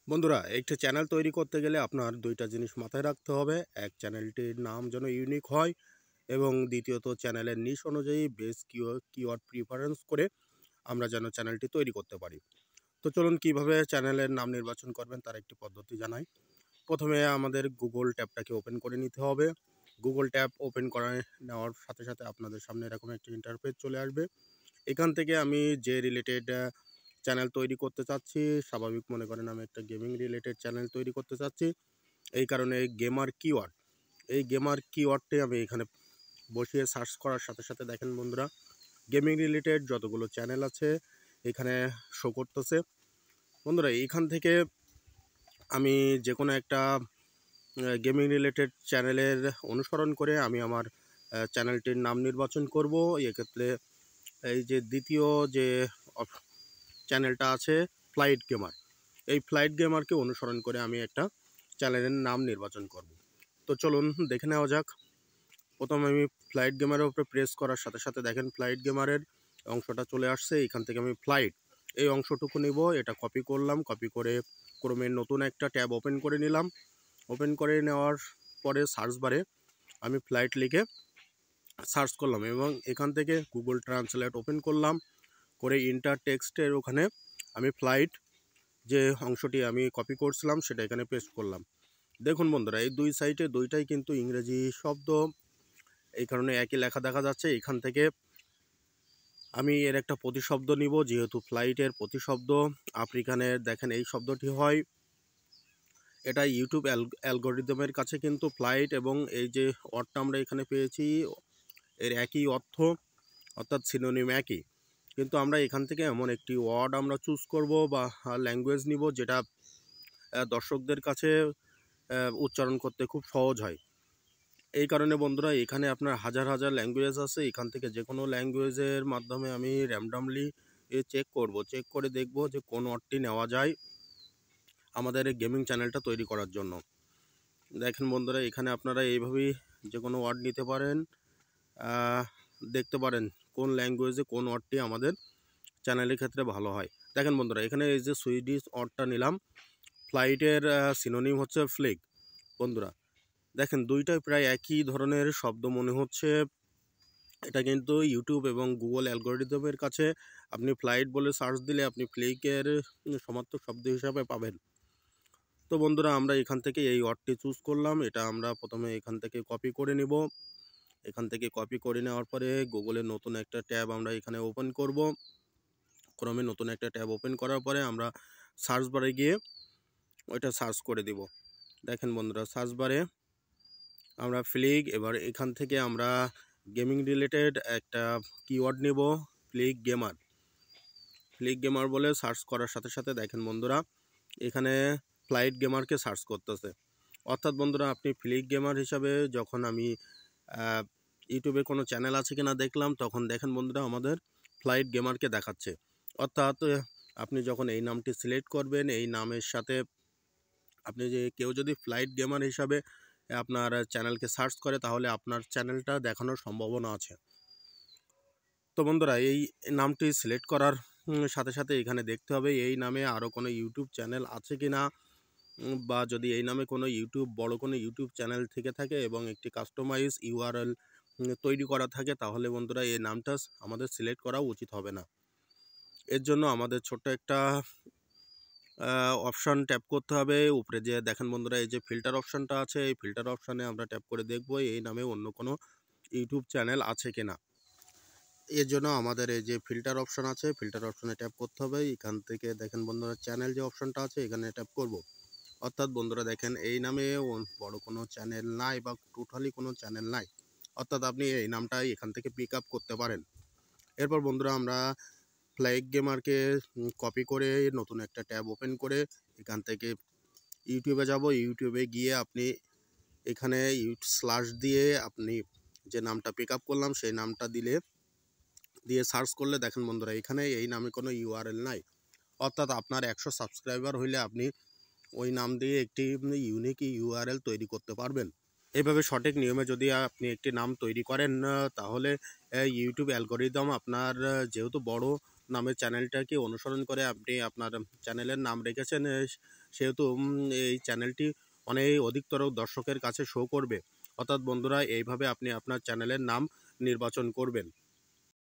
বন্ধুরা, একটা চ্যানেল তৈরি করতে গেলে আপনার দুইটা জিনিস মাথায় রাখতে হবে। এক, চ্যানেলটির নাম যেন ইউনিক হয়, এবং দ্বিতীয়ত চ্যানেলের নিশ অনুযায়ী বেস কিওয়ার্ড প্রিফারেন্স করে আমরা যেন চ্যানেলটি তৈরি করতে পারি। তো চলুন কিভাবে চ্যানেলের নাম নির্বাচন করবেন তার একটি পদ্ধতি জানাই। প্রথমে আমাদের গুগল ট্যাবটাকে ওপেন করে নিতে হবে। গুগল ট্যাব ওপেন করে নেওয়ার সাথে সাথে আপনাদের সামনে এরকম একটি ইন্টারফেস চলে আসবে। এখান থেকে আমি যে রিলেটেড চ্যানেল তৈরি করতে চাচ্ছি, স্বাভাবিক মনে করেন আমি একটা গেমিং রিলেটেড চ্যানেল তৈরি করতে চাচ্ছি। এই কারণে এই গেমার কিওয়ার্ডটি আমি এখানে বসিয়ে সার্চ করার সাথে সাথে দেখেন বন্ধুরা, গেমিং রিলেটেড যতগুলো চ্যানেল আছে এখানে শো করতেছে। বন্ধুরা, এইখান থেকে আমি যে কোনো একটা গেমিং রিলেটেড চ্যানেলের অনুসরণ করে আমি আমার চ্যানেলটির নাম নির্বাচন করব। এক্ষেত্রে এই যে দ্বিতীয় যে চ্যানেলটা আছে ফ্লাইট গেমার, এই ফ্লাইট গেমারকে অনুসরণ করে আমি একটা চ্যানেলের নাম নির্বাচন করব। তো চলুন দেখে নেওয়া যাক। প্রথমে আমি ফ্লাইট গেমারের উপরে প্রেস করার সাথে সাথে দেখেন ফ্লাইট গেমারের অংশটা চলে আসছে। এখান থেকে আমি ফ্লাইট এই অংশটুকু নিব, এটা কপি করলাম। কপি করে ক্রোমের নতুন একটা ট্যাব ওপেন করে নিলাম। ওপেন করে নেওয়ার পরে সার্চ বারে আমি ফ্লাইট লিখে সার্চ করলাম, এবং এখান থেকে গুগল ট্রান্সলেট ওপেন করলাম করে ইন্টার টেক্সটের ওখানে আমি ফ্লাইট যে অংশটি আমি কপি করছিলাম সেটা এখানে পেস্ট করলাম। দেখুন বন্ধুরা, এই দুই সাইটে দুইটাই কিন্তু ইংরেজি শব্দ, এই কারণে একই লেখা দেখা যাচ্ছে। এখান থেকে আমি এর একটা প্রতিশব্দ নিব, যেহেতু ফ্লাইটের প্রতিশব্দ আফ্রিকানের দেখেন এই শব্দটি হয়। এটা ইউটিউব অ্যালগরিদমের কাছে কিন্তু ফ্লাইট এবং এই যে অর্থটা আমরা এখানে পেয়েছি এর একই অর্থ, অর্থাৎ সিনোনিম একই। কিন্তু আমরা এখান থেকে এমন একটি ওয়ার্ড আমরা চুজ করব বা ল্যাঙ্গুয়েজ নিব যেটা দর্শকদের কাছে উচ্চারণ করতে খুব সহজ হয়। এই কারণে বন্ধুরা, এখানে আপনার হাজার হাজার ল্যাঙ্গুয়েজ আছে। এখান থেকে যে কোনো ল্যাঙ্গুয়েজের মাধ্যমে আমি র্যান্ডমলি চেক করে দেখব যে কোন ওয়ার্ডটি নেওয়া যায় আমাদের এই গেমিং চ্যানেলটা তৈরি করার জন্য। দেখেন বন্ধুরা, এখানে আপনারা এইভাবেই যে কোনো ওয়ার্ড নিতে পারেন, দেখতে পারেন কোন ল্যাঙ্গুয়েজে কোন ওয়ার্ডটি আমাদের চ্যানেলের ক্ষেত্রে ভালো হয়। দেখেন বন্ধুরা, এখানে এই যে সুইডিশ ওয়ার্ডটা নিলাম, ফ্লাইটের সিনোনিম হচ্ছে ফ্লিগ। বন্ধুরা দেখেন, দুইটাই প্রায় একই ধরনের শব্দ মনে হচ্ছে। এটা কিন্তু ইউটিউব এবং গুগল অ্যালগরিদমের কাছে আপনি ফ্লাইট বলে সার্চ দিলে আপনি ফ্লিকের সমার্থক শব্দ হিসাবে পাবেন। তো বন্ধুরা, আমরা এখান থেকে এই ওয়ার্ডটি চুজ করলাম। এটা আমরা প্রথমে এখান থেকে কপি করে নিব। এখান থেকে কপি করে নেওয়ার পরে গুগলের নতুন একটা ট্যাব আমরা এখানে ওপেন করব। ক্রমে নতুন একটা ট্যাব ওপেন করার পরে আমরা সার্চ বারে গিয়ে ওইটা সার্চ করে দিব। দেখেন বন্ধুরা, সার্চ বারে আমরা ফ্লিগ, এবার এখান থেকে আমরা গেমিং রিলেটেড একটা কিওয়ার্ড নেব, ফ্লিগ গেমার বলে সার্চ করার সাথে সাথে দেখেন বন্ধুরা, এখানে ফ্লাইট গেমারকে সার্চ করতেছে। অর্থাৎ বন্ধুরা, আপনি ফ্লিগ গেমার হিসাবে যখন আমি ইউটিউবে কোনো চ্যানেল আছে কিনা দেখলাম, তখন দেখেন বন্ধুরা আমাদের ফ্লাইট গেমারকে দেখাচ্ছে। অর্থাৎ আপনি যখন এই নামটি সিলেক্ট করবেন, এই নামের সাথে আপনি কেউ যদি ফ্লাইট গেমার হিসাবে আপনার চ্যানেলকে সার্চ করে, তাহলে আপনার চ্যানেলটা দেখানোর সম্ভাবনা আছে। তো বন্ধুরা, এই নামটি সিলেক্ট করার সাথে সাথে এখানে দেখতে হবে এই নামে আরও কোনো ইউটিউব চ্যানেল আছে কি না, বা যদি এই নামে কোনো বড় কোনো ইউটিউব চ্যানেল থেকে থাকে এবং একটি কাস্টমাইজ ইউআরএল তৈরি করা থাকে, তাহলে বন্ধুরা এই নামটা আমাদের সিলেক্ট করা উচিত হবে না। এর জন্য আমাদের ছোট্ট একটা অপশান ট্যাপ করতে হবে। উপরে যে দেখেন বন্ধুরা, এই যে ফিল্টার অপশানটা আছে, এই ফিল্টার অপশানে আমরা ট্যাপ করে দেখব এই নামে অন্য কোনো ইউটিউব চ্যানেল আছে কিনা। এর জন্য আমাদের এই যে ফিল্টার অপশান আছে, ফিল্টার অপশানে ট্যাপ করতে হবে। এখান থেকে দেখেন বন্ধুরা, চ্যানেল যে অপশানটা আছে এখানে ট্যাপ করব। অর্থাৎ বন্ধুরা দেখেন, এই নামে বড় কোনো চ্যানেল নাই বা টোটালি কোনো চ্যানেল নাই। অর্থাৎ আপনি এই নামটাই এখান থেকে পিক আপ করতে পারেন। এরপর বন্ধুরা, আমরা ফ্লাইট গেমারকে কপি করে নতুন একটা ট্যাব ওপেন করে এখান থেকে ইউটিউবে যাব। ইউটিউবে গিয়ে আপনি এখানে স্ল্যাশ দিয়ে আপনি যে নামটা পিক আপ করলাম সেই নামটা দিয়ে সার্চ করলে দেখেন বন্ধুরা, এখানে এই নামে কোনো ইউআরএল নাই। অর্থাৎ আপনার 100 সাবস্ক্রাইবার হইলে আপনি ওই নাম দিয়ে একটি ইউনিক ইউআরএল তৈরি করতে পারবেন। এইভাবে সঠিক নিয়মে যদি আপনি একটি নাম তৈরি করেন, তাহলে ইউটিউব অ্যালগরিদম আপনার যেহেতু বড় নামের চ্যানেলটাকে অনুসরণ করে আপনি আপনার চ্যানেলের নাম রেখেছেন, সেহেতু এই চ্যানেলটি অনেক অধিকতর দর্শকের কাছে শো করবে। অর্থাৎ বন্ধুরা, এইভাবে আপনি আপনার চ্যানেলের নাম নির্বাচন করবেন।